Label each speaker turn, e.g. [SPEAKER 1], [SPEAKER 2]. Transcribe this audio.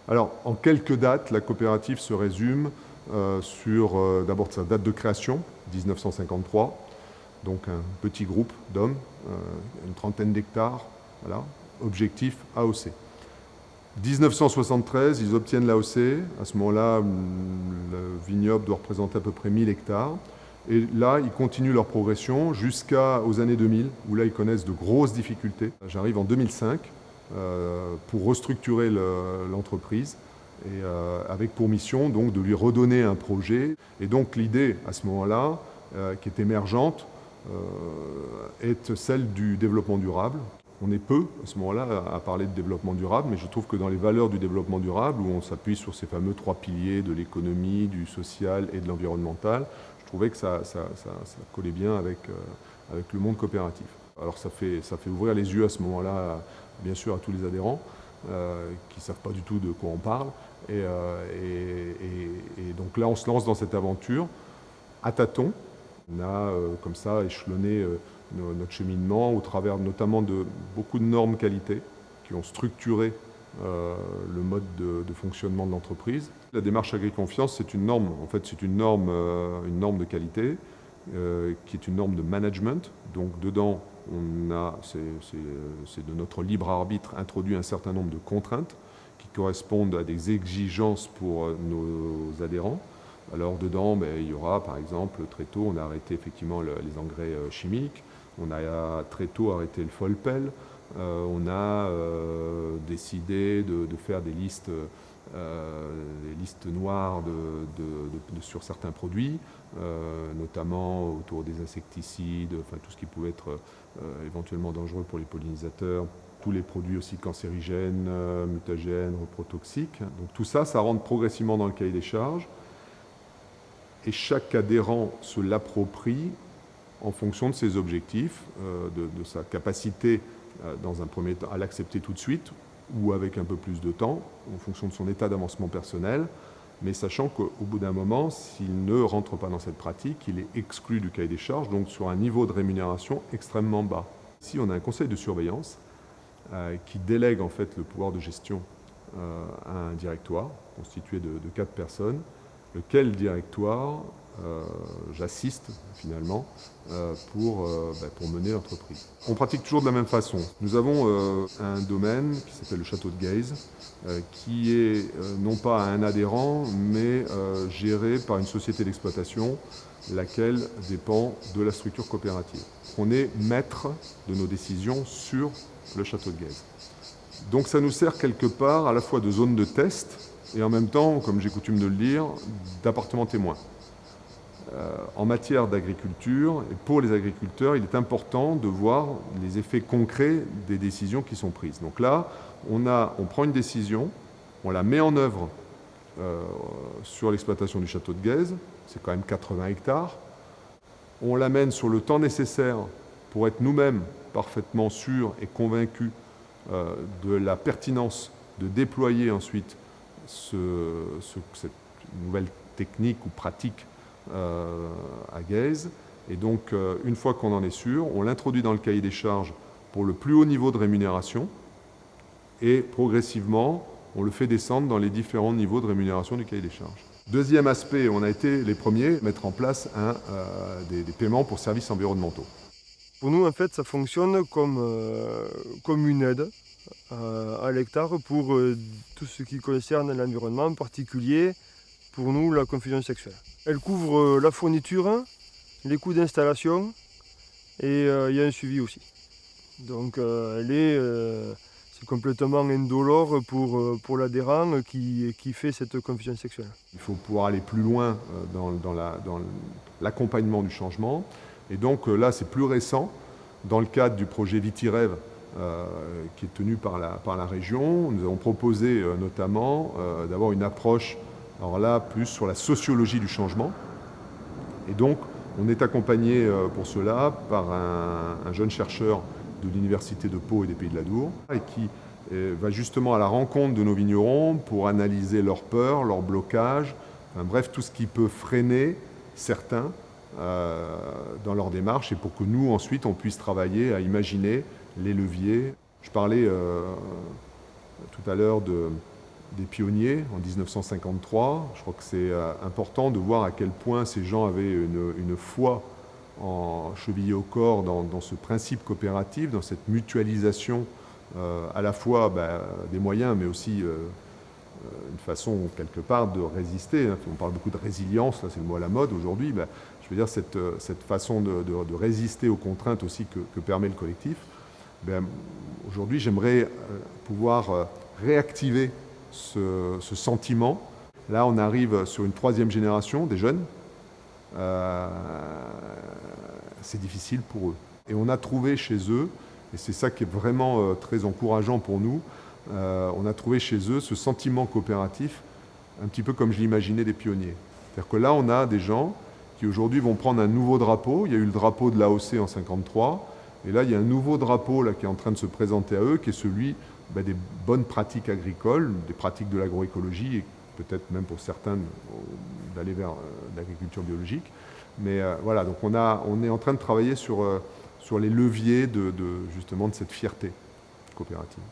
[SPEAKER 1] Alors, en quelques dates, la coopérative se résume sur d'abord sa date de création, 1953, donc un petit groupe d'hommes, une trentaine d'hectares, voilà, objectif AOC. 1973, ils obtiennent l'AOC. À ce moment-là, le vignoble doit représenter à peu près 1000 hectares. Et là, ils continuent leur progression jusqu'aux années 2000, où là, ils connaissent de grosses difficultés. J'arrive en 2005 pour restructurer l'entreprise et avec pour mission donc de lui redonner un projet. Et donc l'idée à ce moment-là, qui est émergente, est celle du développement durable. On est peu à ce moment-là à parler de développement durable, mais je trouve que dans les valeurs du développement durable, où on s'appuie sur ces fameux 3 piliers de l'économie, du social et de l'environnemental, je trouvais que ça collait bien avec le monde coopératif. Alors ça fait ouvrir les yeux à ce moment-là, bien sûr, à tous les adhérents qui ne savent pas du tout de quoi on parle. Et donc là, on se lance dans cette aventure à tâtons. On a comme ça échelonné notre cheminement au travers notamment de beaucoup de normes qualité qui ont structuré le mode de fonctionnement de l'entreprise. La démarche Agriconfiance, c'est une norme. En fait, c'est une norme de qualité qui est une norme de management. Donc dedans, c'est de notre libre arbitre introduit un certain nombre de contraintes qui correspondent à des exigences pour nos adhérents. Alors dedans, il y aura par exemple, très tôt, on a arrêté effectivement les engrais chimiques, on a très tôt arrêté le folpel, on a décidé de faire des listes noires sur certains produits, notamment autour des insecticides, enfin tout ce qui pouvait être éventuellement dangereux pour les pollinisateurs, tous les produits aussi cancérigènes, mutagènes, reprotoxiques. Donc tout ça, ça rentre progressivement dans le cahier des charges. Et chaque adhérent se l'approprie en fonction de ses objectifs, de sa capacité, dans un premier temps, à l'accepter tout de suite ou avec un peu plus de temps, en fonction de son état d'avancement personnel, mais sachant qu'au bout d'un moment, s'il ne rentre pas dans cette pratique, il est exclu du cahier des charges, donc sur un niveau de rémunération extrêmement bas. Ici, on a un conseil de surveillance qui délègue en fait le pouvoir de gestion à un directoire constitué de 4 personnes, lequel directoire j'assiste finalement pour mener l'entreprise. On pratique toujours de la même façon. Nous avons un domaine qui s'appelle le château de Guèze, qui est non pas un adhérent, mais géré par une société d'exploitation, laquelle dépend de la structure coopérative. On est maître de nos décisions sur le château de Guèze. Donc ça nous sert quelque part à la fois de zone de test et en même temps, comme j'ai coutume de le dire, d'appartement témoin. En matière d'agriculture, et pour les agriculteurs, il est important de voir les effets concrets des décisions qui sont prises. Donc là, on prend une décision, on la met en œuvre sur l'exploitation du château de Guèze, c'est quand même 80 hectares. On l'amène sur le temps nécessaire pour être nous-mêmes parfaitement sûrs et convaincus de la pertinence de déployer ensuite cette nouvelle technique ou pratique à Guèze. Et donc, une fois qu'on en est sûr, on l'introduit dans le cahier des charges pour le plus haut niveau de rémunération et progressivement, on le fait descendre dans les différents niveaux de rémunération du cahier des charges. Deuxième aspect, on a été les premiers à mettre en place des paiements pour services environnementaux.
[SPEAKER 2] Pour nous, en fait, ça fonctionne comme une aide à l'hectare pour tout ce qui concerne l'environnement, en particulier pour nous la confusion sexuelle. Elle couvre la fourniture, les coûts d'installation et il y a un suivi aussi. Donc c'est complètement indolore pour l'adhérent qui fait cette confusion sexuelle.
[SPEAKER 1] Il faut pouvoir aller plus loin dans l'accompagnement du changement. Et donc là, c'est plus récent, dans le cadre du projet Vitirêve, qui est tenu par la région. Nous avons proposé notamment d'avoir une approche, alors là, plus sur la sociologie du changement. Et donc, on est accompagné pour cela par un jeune chercheur de l'Université de Pau et des Pays de l'Adour, et qui va justement à la rencontre de nos vignerons pour analyser leurs peurs, leurs blocages, enfin, bref, tout ce qui peut freiner certains dans leur démarche et pour que nous, ensuite, on puisse travailler à imaginer les leviers. Je parlais tout à l'heure des pionniers en 1953. Je crois que c'est important de voir à quel point ces gens avaient une foi chevillée au corps dans ce principe coopératif, dans cette mutualisation à la fois des moyens, mais aussi une façon quelque part de résister. On parle beaucoup de résilience, là c'est le mot à la mode aujourd'hui. Je veux dire cette façon de résister aux contraintes aussi que permet le collectif. Aujourd'hui, j'aimerais pouvoir réactiver ce sentiment. Là, on arrive sur une 3e génération des jeunes. C'est difficile pour eux. Et on a trouvé chez eux, et c'est ça qui est vraiment très encourageant pour nous, on a trouvé chez eux ce sentiment coopératif, un petit peu comme je l'imaginais des pionniers. C'est-à-dire que là, on a des gens qui aujourd'hui vont prendre un nouveau drapeau. Il y a eu le drapeau de l'AOC en 1953, et là, il y a un nouveau drapeau là, qui est en train de se présenter à eux, qui est celui des bonnes pratiques agricoles, des pratiques de l'agroécologie, et peut-être même pour certains d'aller vers l'agriculture biologique. Mais voilà, donc on est en train de travailler sur les leviers justement de cette fierté coopérative.